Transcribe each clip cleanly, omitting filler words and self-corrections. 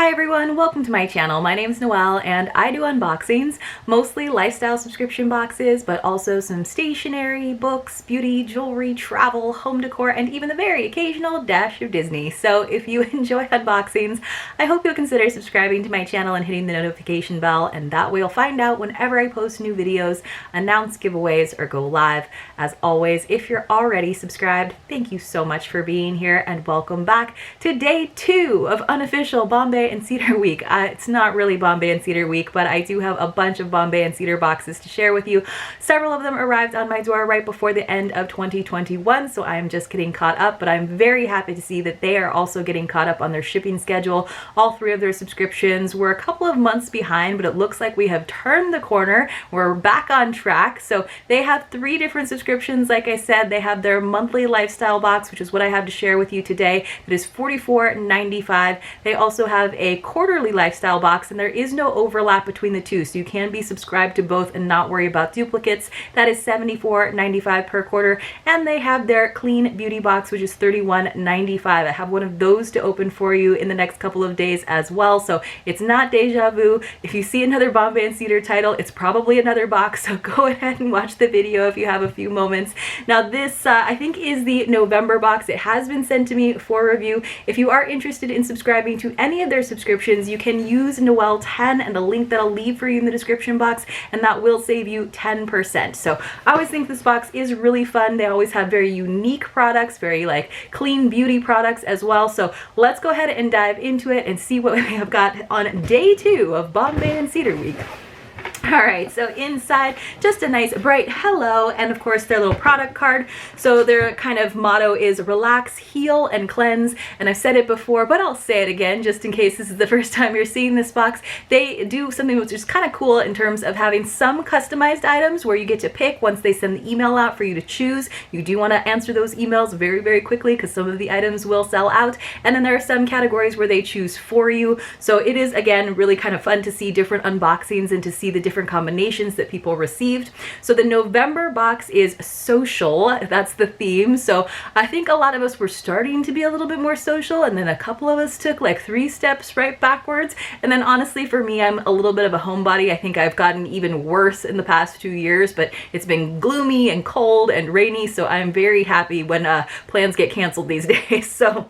Hi everyone, welcome to my channel. My name is Noelle and I do unboxings, mostly lifestyle subscription boxes, but also some stationery, books, beauty, jewelry, travel, home decor, and even the very occasional dash of Disney. So if you enjoy unboxings, I hope you'll consider subscribing to my channel and hitting the notification bell, and that way you'll find out whenever I post new videos, announce giveaways, or go live. As always, if you're already subscribed, thank you so much for being here and welcome back to day 2 of unofficial Bombay and Cedar week. It's not really Bombay and Cedar week, but I do have a bunch of Bombay and Cedar boxes to share with you. Several of them arrived on my door right before the end of 2021, so I'm just getting caught up, but I'm very happy to see that they are also getting caught up on their shipping schedule. All 3 of their subscriptions were a couple of months behind, but it looks like we have turned the corner. We're back on track. So they have 3 different subscriptions. Like I said, they have their monthly lifestyle box, which is what I have to share with you today. It is $44.95. They also have a quarterly lifestyle box, and there is no overlap between the two, so you can be subscribed to both and not worry about duplicates. That is $74.95 per quarter. And they have their clean beauty box, which is $31.95. I have one of those to open for you in the next couple of days as well, so it's not deja vu. If you see another Bombay and Cedar title, it's probably another box, so go ahead and watch the video if you have a few moments. Now this I think is the November box. It has been sent to me for review. If you are interested in subscribing to any of their subscriptions, you can use Noelle10 and the link that I'll leave for you in the description box, and that will save you 10%. So I always think this box is really fun. They always have very unique products, very like clean beauty products as well. So let's go ahead and dive into it and see what we have got on day 2 of Bombay and Cedar week. Alright, so inside, just a nice bright hello, and of course their little product card. So their kind of motto is relax, heal, and cleanse, and I've said it before, but I'll say it again just in case this is the first time you're seeing this box. They do something which is kind of cool in terms of having some customized items where you get to pick once they send the email out for you to choose. You do want to answer those emails very, very quickly because some of the items will sell out, and then there are some categories where they choose for you. So it is, again, really kind of fun to see different unboxings and to see the different combinations that people received. So the November box is social. That's the theme. So I think a lot of us were starting to be a little bit more social, and then a couple of us took like 3 steps right backwards. And then honestly, for me, I'm a little bit of a homebody. I think I've gotten even worse in the past 2 years, but it's been gloomy and cold and rainy, so I'm very happy when plans get canceled these days. So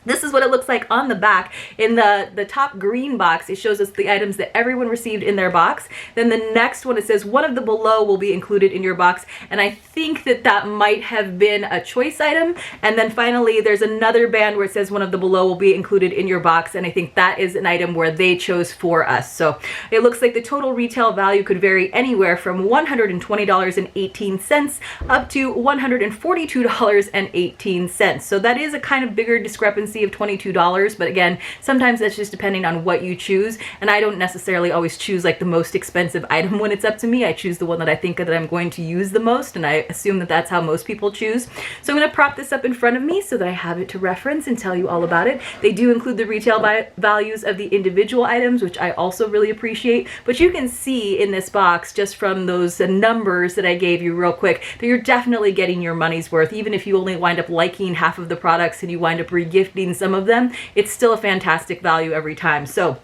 this is what it looks like on the back. In the top green box, it shows us the items that everyone received in their box. Then the next one, it says one of the below will be included in your box, and I think that that might have been a choice item. And then finally, there's another band where it says one of the below will be included in your box, and I think that is an item where they chose for us. So it looks like the total retail value could vary anywhere from $120.18 up to $142.18. So that is a kind of bigger discrepancy of $22, but again, sometimes that's just depending on what you choose, and I don't necessarily always choose like the most expensive item when it's up to me. I choose the one that I think that I'm going to use the most, and I assume that that's how most people choose. So I'm going to prop this up in front of me so that I have it to reference and tell you all about it. They do include the retail values of the individual items, which I also really appreciate, but you can see in this box just from those numbers that I gave you real quick that you're definitely getting your money's worth. Even if you only wind up liking half of the products and you wind up regifting some of them, it's still a fantastic value every time. So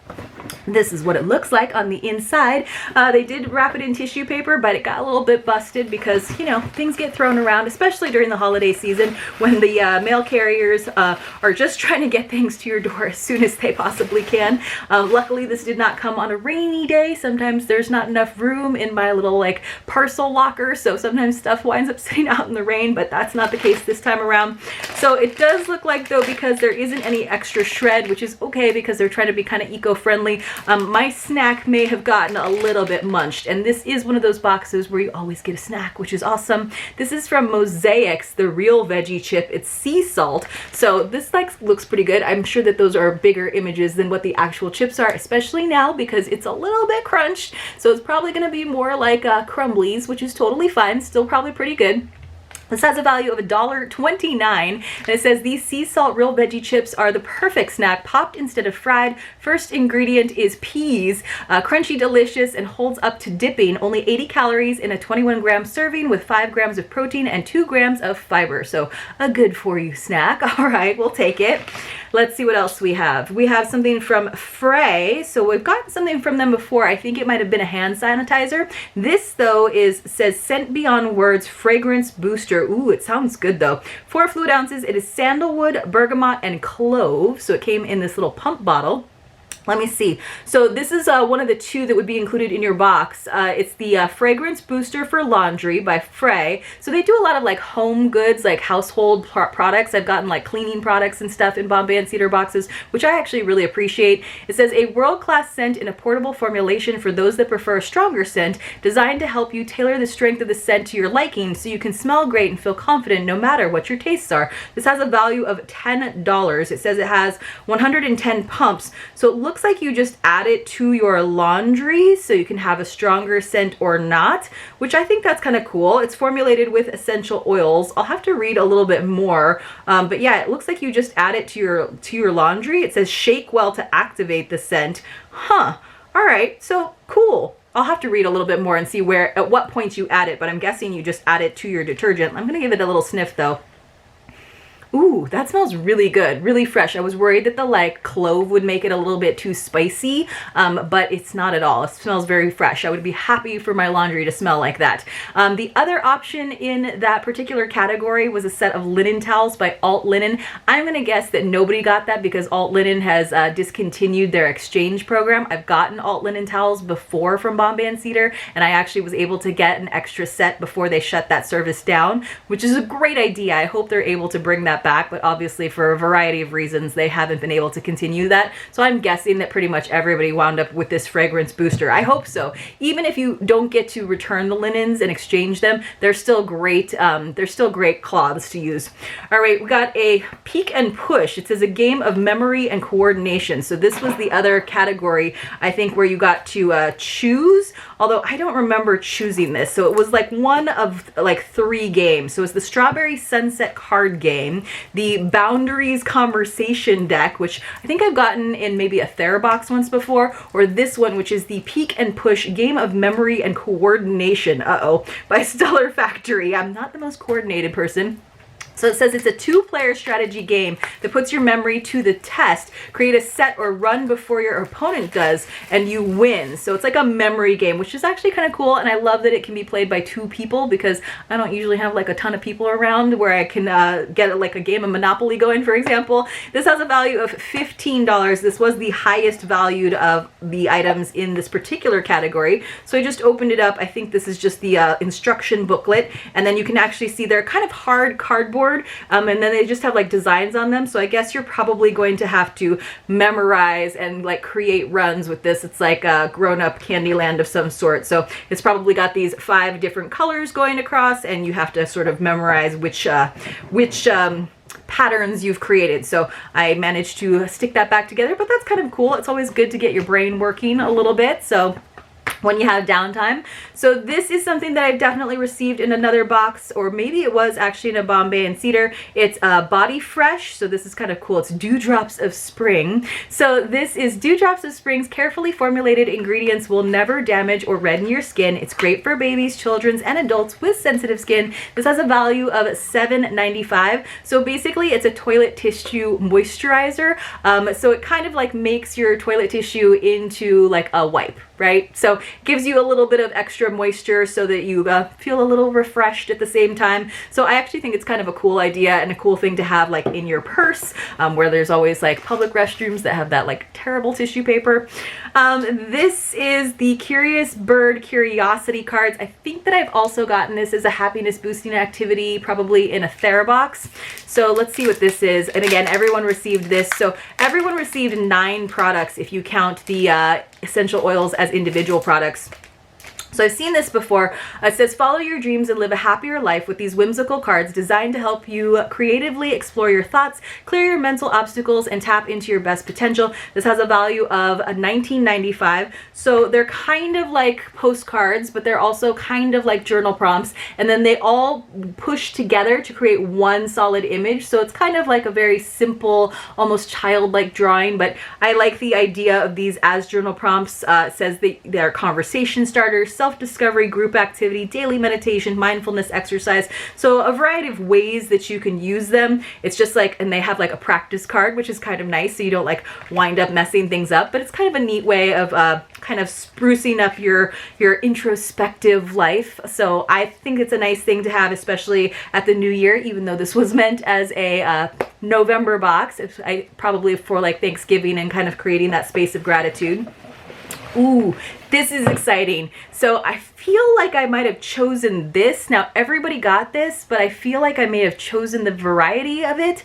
this is what it looks like on the inside. They did wrap it in tissue paper, but it got a little bit busted because, you know, things get thrown around, especially during the holiday season when the mail carriers are just trying to get things to your door as soon as they possibly can. Luckily, this did not come on a rainy day. Sometimes there's not enough room in my little like parcel locker, so sometimes stuff winds up sitting out in the rain, but that's not the case this time around. So it does look like, though, because there isn't any extra shred, which is okay because they're trying to be kind of eco-friendly, my snack may have gotten a little bit munched, and this is one of those boxes where you always get a snack, which is awesome. This is from Mosaic's, the real veggie chip. It's sea salt, so this like looks pretty good. I'm sure that those are bigger images than what the actual chips are, especially now because it's a little bit crunched, so it's probably going to be more like crumblies, which is totally fine, still probably pretty good. This has a value of $1.29, and it says these sea salt real veggie chips are the perfect snack, popped instead of fried. First ingredient is peas, crunchy, delicious, and holds up to dipping. Only 80 calories in a 21-gram serving with 5 grams of protein and 2 grams of fiber. So a good for you snack. All right, we'll take it. Let's see what else we have. We have something from Frey. So we've gotten something from them before. I think it might have been a hand sanitizer. This though says Scent Beyond Words Fragrance Booster. Ooh, it sounds good though. 4 fluid ounces. It is sandalwood, bergamot, and clove. So it came in this little pump bottle. Let me see. So this is one of the 2 that would be included in your box. It's the Fragrance Booster for Laundry by Frey. So they do a lot of like home goods, like household products. I've gotten like cleaning products and stuff in Bombay and Cedar boxes, which I actually really appreciate. It says a world-class scent in a portable formulation for those that prefer a stronger scent, designed to help you tailor the strength of the scent to your liking so you can smell great and feel confident no matter what your tastes are. This has a value of $10. It says it has 110 pumps. So it looks like you just add it to your laundry so you can have a stronger scent or not, which I think that's kind of cool. It's formulated with essential oils. I'll have to read a little bit more, but yeah, it looks like you just add it to your laundry. It says shake well to activate the scent. Huh. All right. So cool. I'll have to read a little bit more and see at what points you add it, but I'm guessing you just add it to your detergent. I'm going to give it a little sniff though. Ooh, that smells really good, really fresh. I was worried that the like clove would make it a little bit too spicy, but it's not at all. It smells very fresh. I would be happy for my laundry to smell like that. The other option in that particular category was a set of linen towels by Alt Linen. I'm gonna guess that nobody got that because Alt Linen has discontinued their exchange program. I've gotten Alt Linen towels before from Bombay and Cedar, and I actually was able to get an extra set before they shut that service down, which is a great idea. I hope they're able to bring that back, but obviously for a variety of reasons they haven't been able to continue that. So I'm guessing that pretty much everybody wound up with this fragrance booster. I hope so. Even if you don't get to return the linens and exchange them, they're still great. They're still great cloths to use. All right, we got a peek and push. It says a game of memory and coordination. So this was the other category, I think, where you got to choose, although I don't remember choosing this. So it was like one of like 3 games. So it's the Strawberry Sunset card game, the Boundaries Conversation deck, which I think I've gotten in maybe a TheraBox once before, or this one, which is the Peek and Push Game of Memory and Coordination, by Stellar Factory. I'm not the most coordinated person. So it says it's a 2-player strategy game that puts your memory to the test. Create a set or run before your opponent does, and you win. So it's like a memory game, which is actually kind of cool. And I love that it can be played by 2 people because I don't usually have like a ton of people around where I can get like a game of Monopoly going, for example. This has a value of $15. This was the highest valued of the items in this particular category. So I just opened it up. I think this is just the instruction booklet. And then you can actually see they're kind of hard cardboard. And then they just have like designs on them. So I guess you're probably going to have to memorize and like create runs with this. It's like a grown-up Candyland of some sort. So it's probably got these 5 different colors going across, and you have to sort of memorize which patterns you've created. So I managed to stick that back together, but that's kind of cool. It's always good to get your brain working a little bit. So when you have downtime. So this is something that I've definitely received in another box, or maybe it was actually in a Bombay and Cedar. It's Body Fresh. So this is kind of cool. It's Dewdrops of Spring. So this is Dewdrops of Spring's carefully formulated ingredients will never damage or redden your skin. It's great for babies, children, and adults with sensitive skin. This has a value of $7.95. So basically it's a toilet tissue moisturizer. So it kind of like makes your toilet tissue into like a wipe, right? So it gives you a little bit of extra moisture so that you feel a little refreshed at the same time. So I actually think it's kind of a cool idea and a cool thing to have like in your purse, where there's always like public restrooms that have that like terrible tissue paper. This is the Curious Bird Curiosity cards. I think that I've also gotten this as a happiness boosting activity, probably in a TheraBox. So let's see what this is. And again, everyone received this. So everyone received 9 products if you count the essential oils as individual products. So I've seen this before. It says, follow your dreams and live a happier life with these whimsical cards designed to help you creatively explore your thoughts, clear your mental obstacles, and tap into your best potential. This has a value of $19.95. So they're kind of like postcards, but they're also kind of like journal prompts. And then they all push together to create one solid image. So it's kind of like a very simple, almost childlike drawing, but I like the idea of these as journal prompts. It says they're conversation starters, self-discovery, group activity, daily meditation, mindfulness exercise. So a variety of ways that you can use them. It's just like, and they have like a practice card, which is kind of nice, so you don't like wind up messing things up, but it's kind of a neat way of kind of sprucing up your introspective life. So I think it's a nice thing to have, especially at the new year, even though this was meant as a November box. It's probably for like Thanksgiving and kind of creating that space of gratitude. Ooh, this is exciting. So I feel like I might have chosen this. Now everybody got this, but I feel like I may have chosen the variety of it.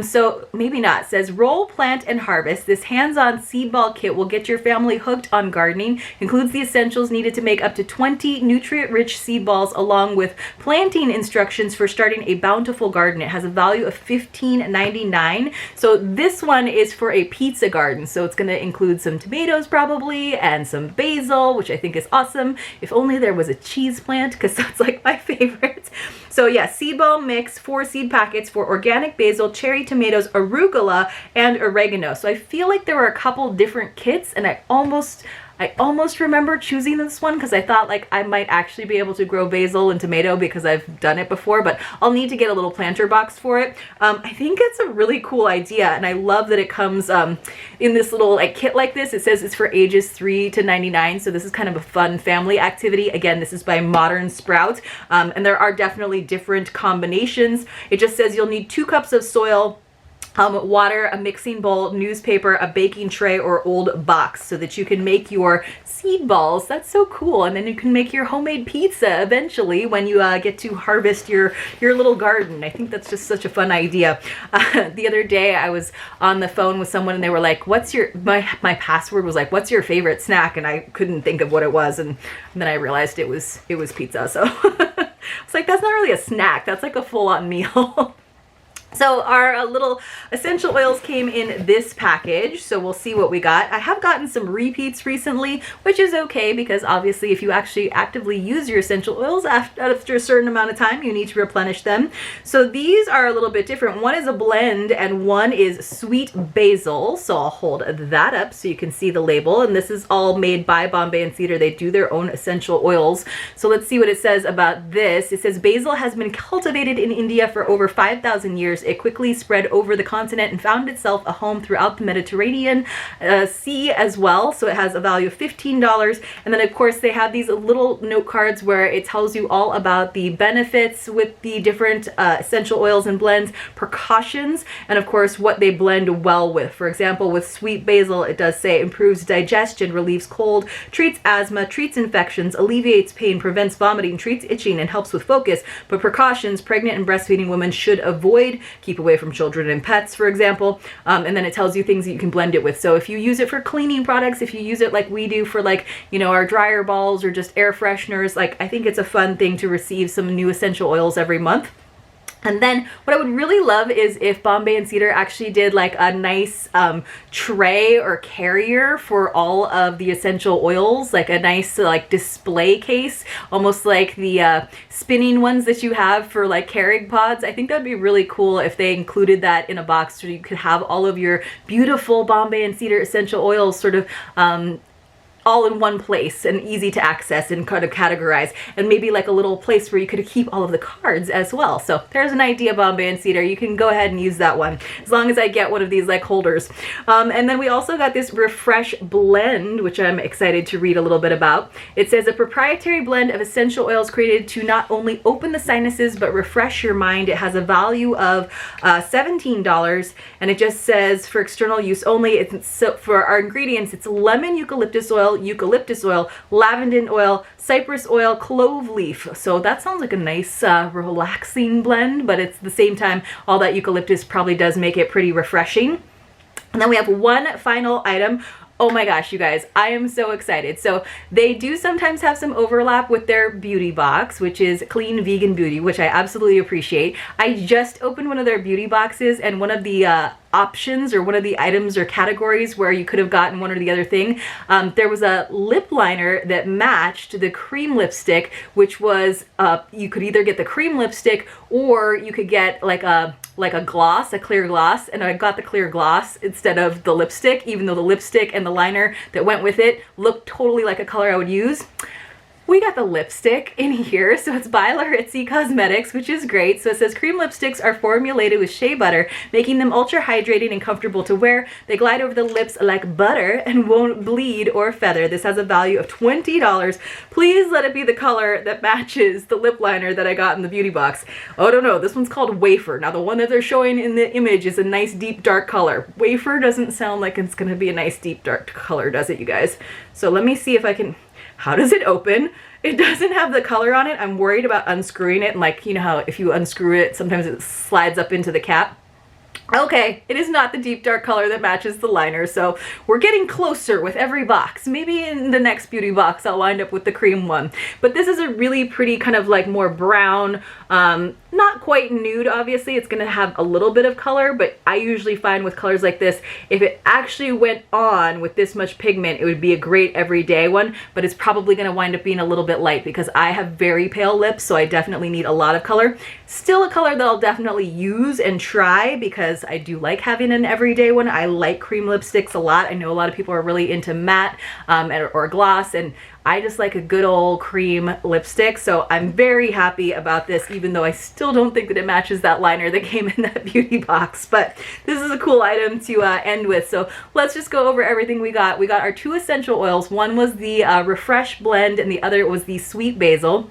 So maybe not. It says roll, plant, and harvest. This hands-on seed ball kit will get your family hooked on gardening. Includes the essentials needed to make up to 20 nutrient-rich seed balls, along with planting instructions for starting a bountiful garden. It has a value of $15.99. So this one is for a pizza garden. So it's going to include some tomatoes probably, and some basil, which I think is awesome. If only there was a cheese plant, because that's like my favorite. So yeah, seed ball mix, 4 seed packets for organic basil, cherry tomatoes, arugula, and oregano. So I feel like there were a couple different kits, and I almost remember choosing this one because I thought like I might actually be able to grow basil and tomato because I've done it before, but I'll need to get a little planter box for it. I think it's a really cool idea, and I love that it comes in this little like kit like this. It says it's for ages 3 to 99, so this is kind of a fun family activity. Again, this is by Modern Sprout, and there are definitely different combinations. It just says you'll need 2 cups of soil, water, a mixing bowl, newspaper, a baking tray, or old box, so that you can make your seed balls. That's so cool. And then you can make your homemade pizza eventually when you get to harvest your little garden. I think that's just such a fun idea. The other day I was on the phone with someone and they were like, what's your, my password was like, what's your favorite snack? And I couldn't think of what it was. And then I realized it was pizza. So it's like, that's not really a snack. That's like a full-on meal. So our little essential oils came in this package, so we'll see what we got. I have gotten some repeats recently, which is okay because obviously if you actually actively use your essential oils after a certain amount of time, you need to replenish them. So these are a little bit different. One is a blend and one is sweet basil. So I'll hold that up so you can see the label. And this is all made by Bombay and Cedar. They do their own essential oils. So let's see what it says about this. It says basil has been cultivated in India for over 5,000 years. It quickly spread over the continent and found itself a home throughout the Mediterranean Sea as well. So it has a value of $15. And then of course they have these little note cards where it tells you all about the benefits with the different essential oils and blends, precautions, and of course what they blend well with. For example, with sweet basil, it does say improves digestion, relieves cold, treats asthma, treats infections, alleviates pain, prevents vomiting, treats itching, and helps with focus. But precautions, pregnant and breastfeeding women should avoid. Keep away from children and pets, for example. And then it tells you things that you can blend it with. So if you use it for cleaning products, if you use it like we do for like, you know, our dryer balls or just air fresheners, like I think it's a fun thing to receive some new essential oils every month. And then what I would really love is if Bombay and Cedar actually did like a nice tray or carrier for all of the essential oils, like a nice like display case, almost like the spinning ones that you have for like Keurig pods. I think that'd be really cool if they included that in a box so you could have all of your beautiful Bombay and Cedar essential oils sort of all in one place and easy to access and kind of categorize, and maybe like a little place where you could keep all of the cards as well. So there's an idea, Bombay and Cedar. You can go ahead and use that one as long as I get one of these like holders. And then we also got this Refresh blend, which I'm excited to read a little bit about. It says a proprietary blend of essential oils created to not only open the sinuses but refresh your mind. It has a value of $17, and it just says for external use only. So for our ingredients, it's lemon eucalyptus oil, lavender oil, cypress oil, clove leaf. So that sounds like a nice relaxing blend, but it's at the same time all that eucalyptus probably does make it pretty refreshing. And then we have one final item, Oh my gosh, you guys, I am so excited. So they do sometimes have some overlap with their beauty box, which is Clean Vegan Beauty, which I absolutely appreciate. I just opened one of their beauty boxes, and one of the options, or one of the items or categories where you could have gotten one or the other thing, there was a lip liner that matched the cream lipstick, which was, you could either get the cream lipstick or you could get like a gloss, a clear gloss, and I got the clear gloss instead of the lipstick, even though the lipstick and the liner that went with it looked totally like a color I would use. We got the lipstick in here, so it's by Laritzi Cosmetics, which is great. So it says cream lipsticks are formulated with shea butter, making them ultra hydrating and comfortable to wear. They glide over the lips like butter and won't bleed or feather. This has a value of $20. Please let it be the color that matches the lip liner that I got in the beauty box. Oh, no, this one's called Wafer. Now the one that they're showing in the image is a nice deep dark color. Wafer doesn't sound like it's gonna be a nice deep dark color, does it, you guys? So let me see if I can... How does it open? It doesn't have the color on it. I'm worried about unscrewing it, and like, you know how if you unscrew it, sometimes it slides up into the cap. Okay, it is not the deep dark color that matches the liner, so we're getting closer with every box. Maybe in the next beauty box I'll wind up with the cream one. But this is a really pretty kind of like more brown, not quite nude, obviously. It's gonna have a little bit of color, but I usually find with colors like this, if it actually went on with this much pigment, it would be a great everyday one, but it's probably gonna wind up being a little bit light because I have very pale lips, so I definitely need a lot of color. Still a color that I'll definitely use and try because I do like having an everyday one. I like cream lipsticks a lot. I know a lot of people are really into matte or gloss, and I just like a good old cream lipstick, so I'm very happy about this, even though I still don't think that it matches that liner that came in that beauty box. But this is a cool item to end with, so let's just go over everything we got. We got our 2 essential oils. One was the Refresh Blend, and the other was the Sweet Basil.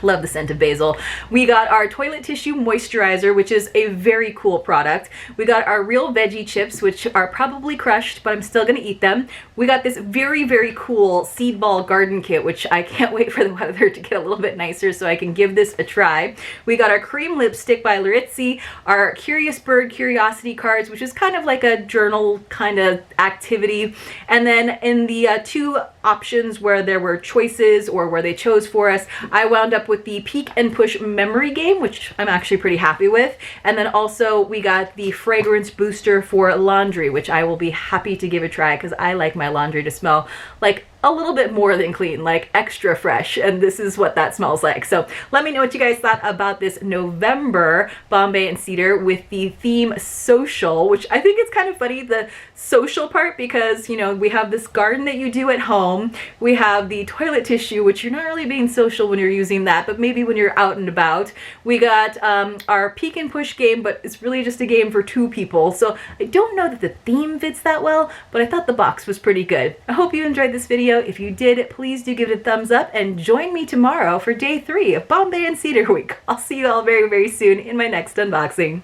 Love the scent of basil. We got our toilet tissue moisturizer, which is a very cool product. We got our real veggie chips, which are probably crushed, but I'm still gonna eat them. We got this very, very cool seed ball garden kit, which I can't wait for the weather to get a little bit nicer so I can give this a try. We got our cream lipstick by Laritzi, our Curious Bird Curiosity cards, which is kind of like a journal kind of activity. And then in the 2 options where there were choices or where they chose for us, I wound up with the Peek and Push memory game, which I'm actually pretty happy with. And then also we got the fragrance booster for laundry, which I will be happy to give a try because I like my laundry to smell like a little bit more than clean, like extra fresh, and this is what that smells like. So let me know what you guys thought about this November Bombay and Cedar with the theme social, which I think it's kind of funny, the social part, because, you know, we have this garden that you do at home, we have the toilet tissue, which you're not really being social when you're using that, but maybe when you're out and about. We got our Peek and Push game, but it's really just a game for 2 people, so I don't know that the theme fits that well, but I thought the box was pretty good. I hope you enjoyed this video. If you did, please do give it a thumbs up and join me tomorrow for day 3 of Bombay and Cedar Week. I'll see you all very, very soon in my next unboxing.